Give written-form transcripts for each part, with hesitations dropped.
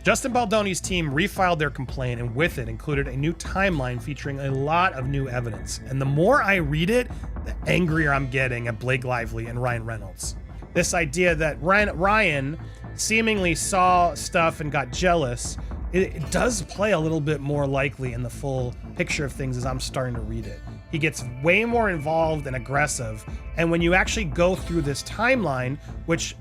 Justin Baldoni's team refiled their complaint and with it included a new timeline featuring a lot of new evidence. And the more I read it, the angrier I'm getting at Blake Lively and Ryan Reynolds. This idea that Ryan seemingly saw stuff and got jealous, it does play a little bit more likely in the full picture of things as I'm starting to read it. He gets way more involved and aggressive. And when you actually go through this timeline, which,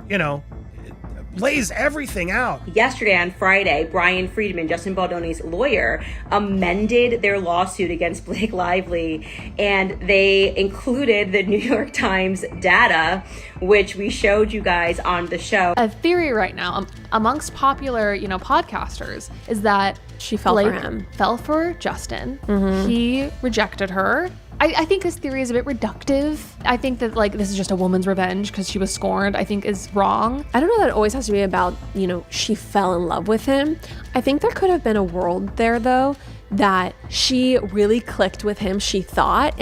lays everything out. Yesterday on Friday, Brian Friedman, Justin Baldoni's lawyer, amended their lawsuit against Blake Lively, and they included the New York Times data, which we showed you guys on the show. A theory right now amongst popular, podcasters is that she fell for him. Fell for Justin. Mm-hmm. He rejected her. I think this theory is a bit reductive. I think that this is just a woman's revenge because she was scorned, I think is wrong. I don't know that it always has to be about, she fell in love with him. I think there could have been a world there though that she really clicked with him, she thought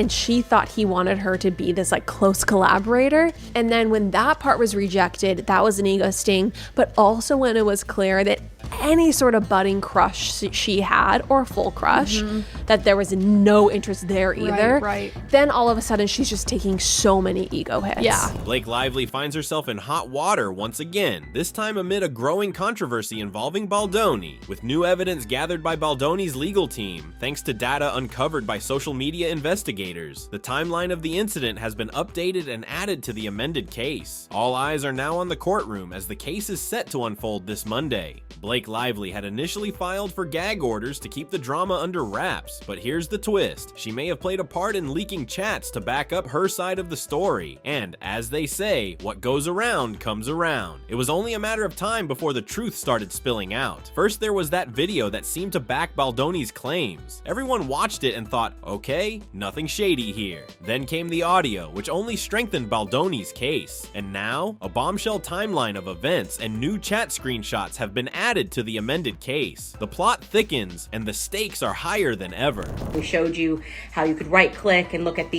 he wanted her to be this close collaborator. And then when that part was rejected, that was an ego sting. But also when it was clear that any sort of budding crush she had, or full crush, that there was no interest there either. Right. Then all of a sudden she's just taking so many ego hits. Yeah. Blake Lively finds herself in hot water once again, this time amid a growing controversy involving Baldoni, with new evidence gathered by Baldoni's legal team, thanks to data uncovered by social media investigators. The timeline of the incident has been updated and added to the amended case. All eyes are now on the courtroom as the case is set to unfold this Monday. Blake Lively had initially filed for gag orders to keep the drama under wraps, but here's the twist. She may have played a part in leaking chats to back up her side of the story. And as they say, what goes around comes around. It was only a matter of time before the truth started spilling out. First, there was that video that seemed to back Baldoni's claims. Everyone watched it and thought, okay, nothing shady here. Then came the audio, which only strengthened Baldoni's case. And now, a bombshell timeline of events and new chat screenshots have been added to the amended case. The plot thickens and the stakes are higher than ever. We showed you how you could right click and look at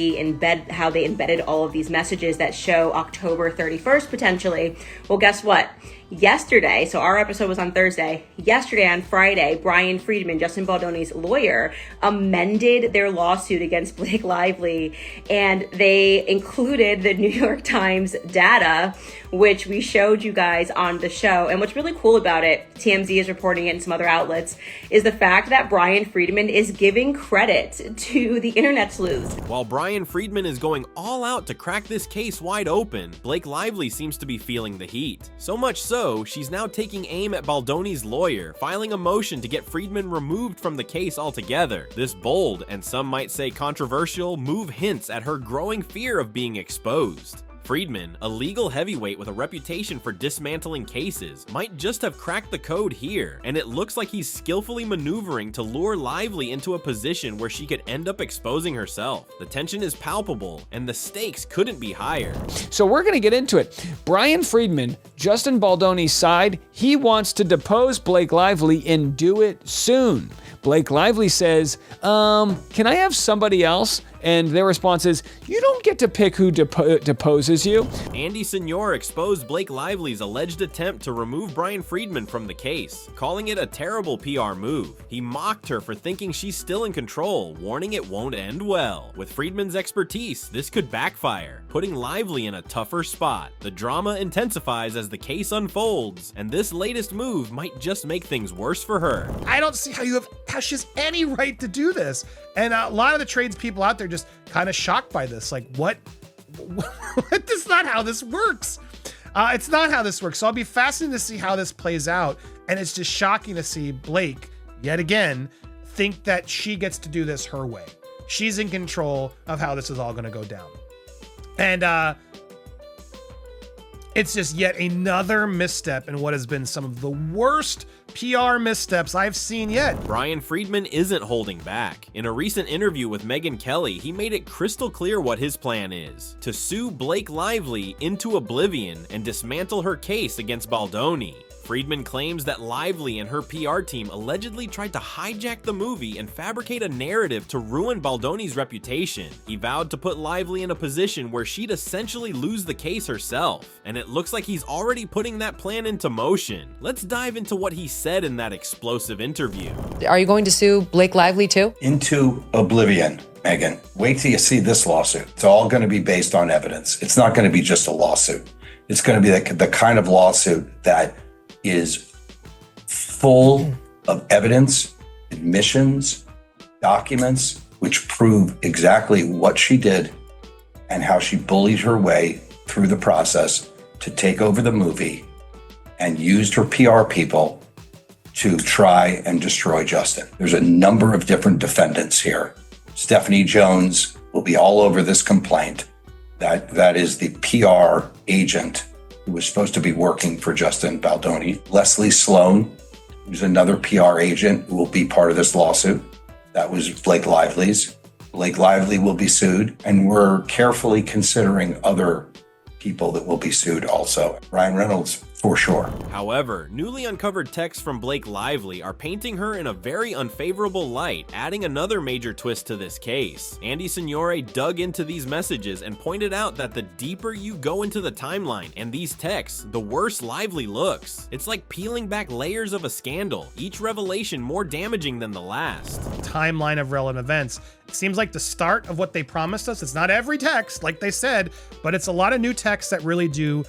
how they embedded all of these messages that show October 31st potentially. Well, guess what? Yesterday, so our episode was on Thursday, yesterday on Friday, Brian Friedman, Justin Baldoni's lawyer, amended their lawsuit against Blake Lively, and they included the New York Times data, which we showed you guys on the show. And what's really cool about it, TMZ is reporting it and some other outlets, is the fact that Brian Friedman is giving credit to the internet sleuths. While Brian Friedman is going all out to crack this case wide open, Blake Lively seems to be feeling the heat. So much so, she's now taking aim at Baldoni's lawyer, filing a motion to get Friedman removed from the case altogether. This bold, and some might say controversial, move hints at her growing fear of being exposed. Friedman, a legal heavyweight with a reputation for dismantling cases, might just have cracked the code here, and it looks like he's skillfully maneuvering to lure Lively into a position where she could end up exposing herself. The tension is palpable, and the stakes couldn't be higher. So we're going to get into it. Brian Friedman, Justin Baldoni's side, he wants to depose Blake Lively and do it soon. Blake Lively says, can I have somebody else? And their response is, you don't get to pick who deposes you. Andy Signor exposed Blake Lively's alleged attempt to remove Brian Friedman from the case, calling it a terrible PR move. He mocked her for thinking she's still in control, warning it won't end well. With Friedman's expertise, this could backfire, putting Lively in a tougher spot. The drama intensifies as the case unfolds, and this latest move might just make things worse for her. I don't see how she has any right to do this. And a lot of the tradespeople out there just kind of shocked by this. Like, what? That's not how this works. It's not how this works. So I'll be fascinated to see how this plays out. And it's just shocking to see Blake, yet again, think that she gets to do this her way. She's in control of how this is all going to go down. And it's just yet another misstep in what has been some of the worst PR missteps I've seen yet. Brian Friedman isn't holding back. In a recent interview with Megyn Kelly, he made it crystal clear what his plan is: to sue Blake Lively into oblivion and dismantle her case against Baldoni. Friedman claims that Lively and her PR team allegedly tried to hijack the movie and fabricate a narrative to ruin Baldoni's reputation. He vowed to put Lively in a position where she'd essentially lose the case herself, and it looks like he's already putting that plan into motion. Let's dive into what he said in that explosive interview. Are you going to sue Blake Lively too? Into oblivion, Megan. Wait till you see this lawsuit. It's all going to be based on evidence. It's not going to be just a lawsuit. It's going to be the kind of lawsuit that is full of evidence, admissions, documents, which prove exactly what she did and how she bullied her way through the process to take over the movie and used her PR people to try and destroy Justin. There's a number of different defendants here. Stephanie Jones will be all over this complaint. That is the PR agent who was supposed to be working for Justin Baldoni. Leslie Sloan, who's another PR agent who will be part of this lawsuit. That was Blake Lively's. Blake Lively will be sued, and we're carefully considering other people that will be sued also. Ryan Reynolds, for sure. However, newly uncovered texts from Blake Lively are painting her in a very unfavorable light, adding another major twist to this case. Andy Signore dug into these messages and pointed out that the deeper you go into the timeline and these texts, the worse Lively looks. It's like peeling back layers of a scandal, each revelation more damaging than the last. Timeline of relevant events. It seems like the start of what they promised us. It's not every text, like they said, but it's a lot of new texts that really do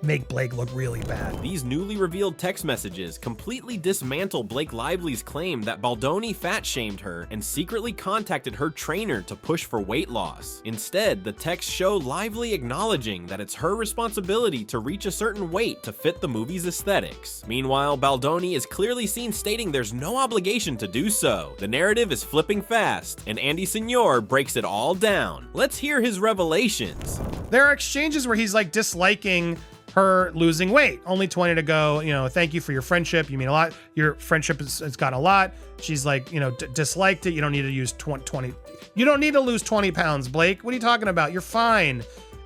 make Blake look really bad. These newly revealed text messages completely dismantle Blake Lively's claim that Baldoni fat-shamed her and secretly contacted her trainer to push for weight loss. Instead, the texts show Lively acknowledging that it's her responsibility to reach a certain weight to fit the movie's aesthetics. Meanwhile, Baldoni is clearly seen stating there's no obligation to do so. The narrative is flipping fast, and Andy Signore breaks it all down. Let's hear his revelations. There are exchanges where he's like disliking her losing weight. Only 20 to go. Thank you for your friendship. You mean a lot. Your friendship has got a lot. She's like, disliked it. You don't need to use 20. You don't need to lose 20 pounds, Blake. What are you talking about? You're fine.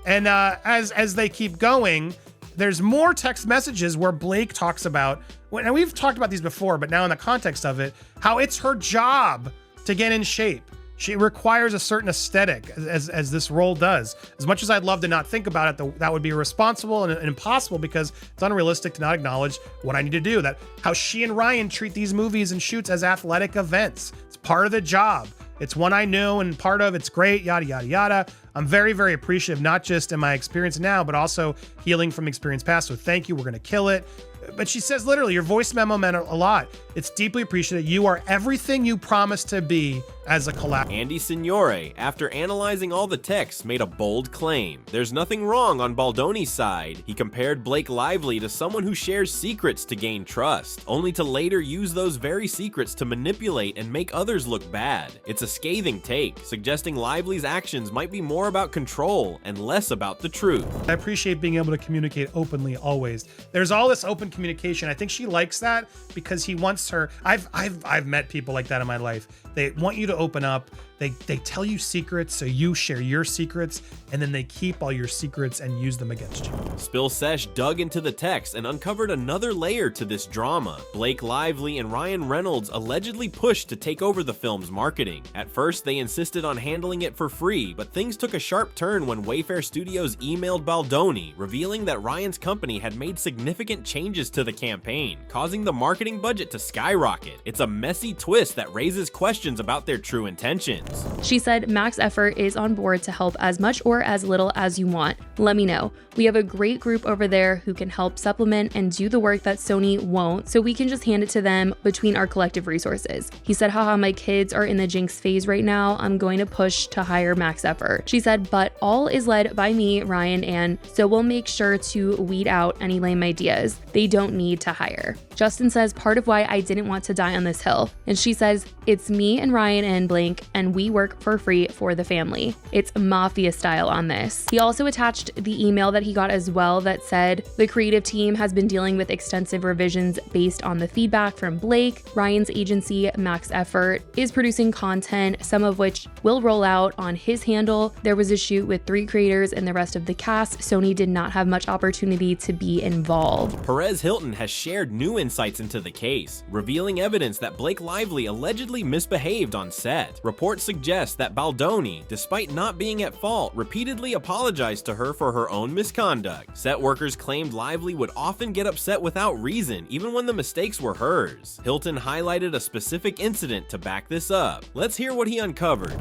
And as they keep going, there's more text messages where Blake talks about, and we've talked about these before, but now in the context of it, how it's her job to get in shape. She requires a certain aesthetic, as this role does. As much as I'd love to not think about it, that would be irresponsible and impossible because it's unrealistic to not acknowledge what I need to do. That how she and Ryan treat these movies and shoots as athletic events. It's part of the job. It's one I knew and part of it's great, yada, yada, yada. I'm very, very appreciative, not just in my experience now, but also healing from experience past. So thank you. We're going to kill it. But she says literally, your voice memo meant a lot. It's deeply appreciated. You are everything you promised to be as a collab. Andy Signore, after analyzing all the texts, made a bold claim. There's nothing wrong on Baldoni's side. He compared Blake Lively to someone who shares secrets to gain trust, only to later use those very secrets to manipulate and make others look bad. It's a scathing take, suggesting Lively's actions might be more about control and less about the truth. I appreciate being able to communicate openly always. There's all this open communication. I think she likes that because he wants her. I've met people like that in my life. They want you to open up. They tell you secrets, so you share your secrets, and then they keep all your secrets and use them against you. Spill Sesh dug into the text and uncovered another layer to this drama. Blake Lively and Ryan Reynolds allegedly pushed to take over the film's marketing. At first, they insisted on handling it for free, but things took a sharp turn when Wayfair Studios emailed Baldoni, revealing that Ryan's company had made significant changes to the campaign, causing the marketing budget to skyrocket. It's a messy twist that raises questions about their true intentions. She said, Max Effort is on board to help as much or as little as you want. Let me know. We have a great group over there who can help supplement and do the work that Sony won't, so we can just hand it to them between our collective resources. He said, haha, my kids are in the Jinx phase right now. I'm going to push to hire Max Effort. She said, but all is led by me, Ryan, and so we'll make sure to weed out any lame ideas. They don't need to hire. Justin says, part of why I didn't want to die on this hill. And she says, it's me and Ryan and Blake, and we work for free for the family. It's mafia style on this. He also attached the email that he got as well that said, the creative team has been dealing with extensive revisions based on the feedback from Blake. Ryan's agency, Max Effort, is producing content, some of which will roll out on his handle. There was a shoot with 3 creators and the rest of the cast. Sony did not have much opportunity to be involved. Perez Hilton has shared new insights into the case, revealing evidence that Blake Lively allegedly misbehaved on set. Reports suggest that Baldoni, despite not being at fault, repeatedly apologized to her for her own misconduct. Set workers claimed Lively would often get upset without reason, even when the mistakes were hers. Hilton highlighted a specific incident to back this up. Let's hear what he uncovered.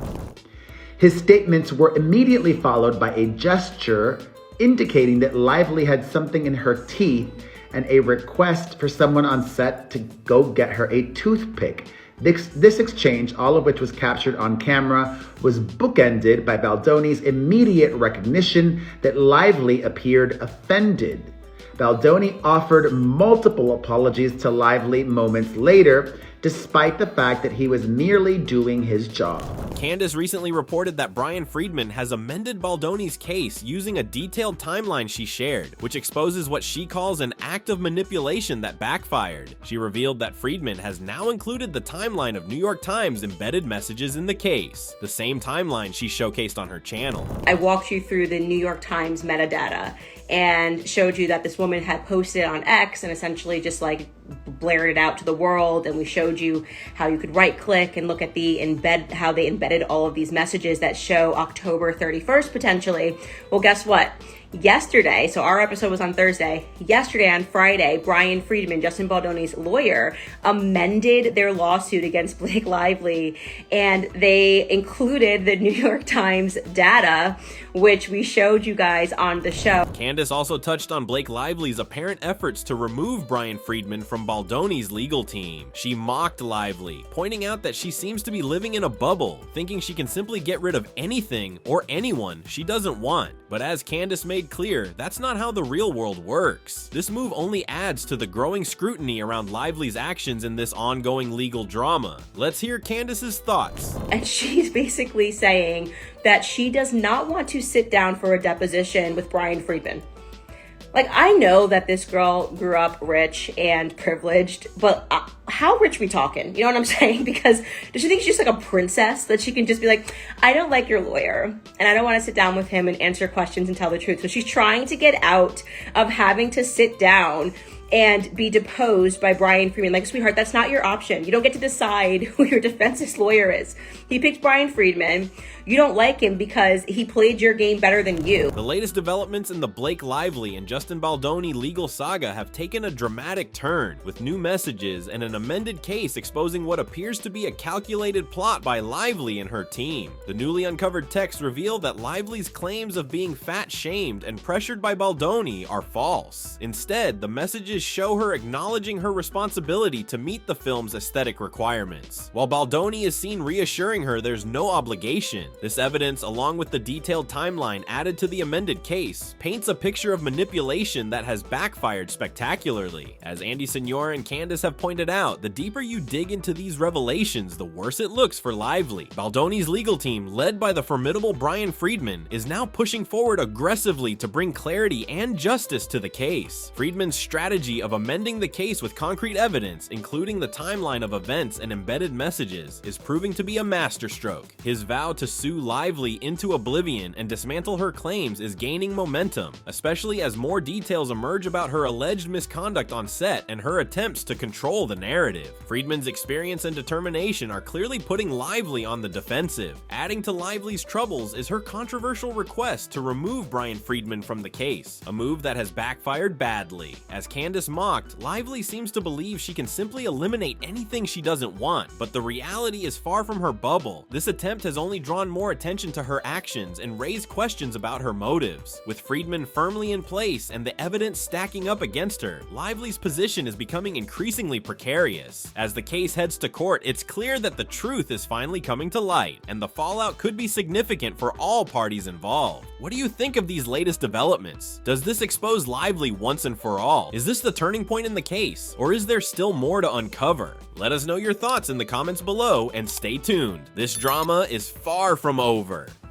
His statements were immediately followed by a gesture indicating that Lively had something in her teeth and a request for someone on set to go get her a toothpick. This exchange, all of which was captured on camera, was bookended by Baldoni's immediate recognition that Lively appeared offended. Baldoni offered multiple apologies to Lively moments later, despite the fact that he was merely doing his job. Candace recently reported that Brian Friedman has amended Baldoni's case using a detailed timeline she shared, which exposes what she calls an act of manipulation that backfired. She revealed that Friedman has now included the timeline of New York Times embedded messages in the case, the same timeline she showcased on her channel. I walked you through the New York Times metadata and showed you that this woman had posted on X and essentially just like blared it out to the world. And we showed you how you could right click and look at how they embedded all of these messages that show October 31st potentially. Well, guess what? Yesterday, so our episode was on Thursday, yesterday on Friday, Brian Friedman, Justin Baldoni's lawyer, amended their lawsuit against Blake Lively, and they included the New York Times data, which we showed you guys on the show. Candace also touched on Blake Lively's apparent efforts to remove Brian Friedman from Baldoni's legal team. She mocked Lively, pointing out that she seems to be living in a bubble, thinking she can simply get rid of anything or anyone she doesn't want. But as Candace made clear, that's not how the real world works. This move only adds to the growing scrutiny around Lively's actions in this ongoing legal drama. Let's hear Candace's thoughts. And she's basically saying that she does not want to sit down for a deposition with Brian Friedman. Like, I know that this girl grew up rich and privileged, but how rich we talking? You know what I'm saying? Because does she think she's just like a princess that she can just be like, I don't like your lawyer and I don't want to sit down with him and answer questions and tell the truth. So she's trying to get out of having to sit down and be deposed by Brian Friedman. Like, sweetheart, that's not your option. You don't get to decide who your defense's lawyer is. He picked Brian Friedman. You don't like him because he played your game better than you. The latest developments in the Blake Lively and Justin Baldoni legal saga have taken a dramatic turn, with new messages and an amended case exposing what appears to be a calculated plot by Lively and her team. The newly uncovered texts reveal that Lively's claims of being fat-shamed and pressured by Baldoni are false. Instead, the messages show her acknowledging her responsibility to meet the film's aesthetic requirements, while Baldoni is seen reassuring her there's no obligation. This evidence, along with the detailed timeline added to the amended case, paints a picture of manipulation that has backfired spectacularly. As Andy Signor and Candace have pointed out, the deeper you dig into these revelations, the worse it looks for Lively. Baldoni's legal team, led by the formidable Brian Friedman, is now pushing forward aggressively to bring clarity and justice to the case. Friedman's strategy of amending the case with concrete evidence, including the timeline of events and embedded messages, is proving to be a masterstroke. His vow to sue Lively into oblivion and dismantle her claims is gaining momentum, especially as more details emerge about her alleged misconduct on set and her attempts to control the narrative. Friedman's experience and determination are clearly putting Lively on the defensive. Adding to Lively's troubles is her controversial request to remove Brian Friedman from the case, a move that has backfired badly. As Candace mocked, Lively seems to believe she can simply eliminate anything she doesn't want, but the reality is far from her bubble. This attempt has only drawn more attention to her actions and raised questions about her motives. With Friedman firmly in place and the evidence stacking up against her, Lively's position is becoming increasingly precarious. As the case heads to court, it's clear that the truth is finally coming to light, and the fallout could be significant for all parties involved. What do you think of these latest developments? Does this expose Lively once and for all? Is this the turning point in the case, or is there still more to uncover? Let us know your thoughts in the comments below and stay tuned. This drama is far from over.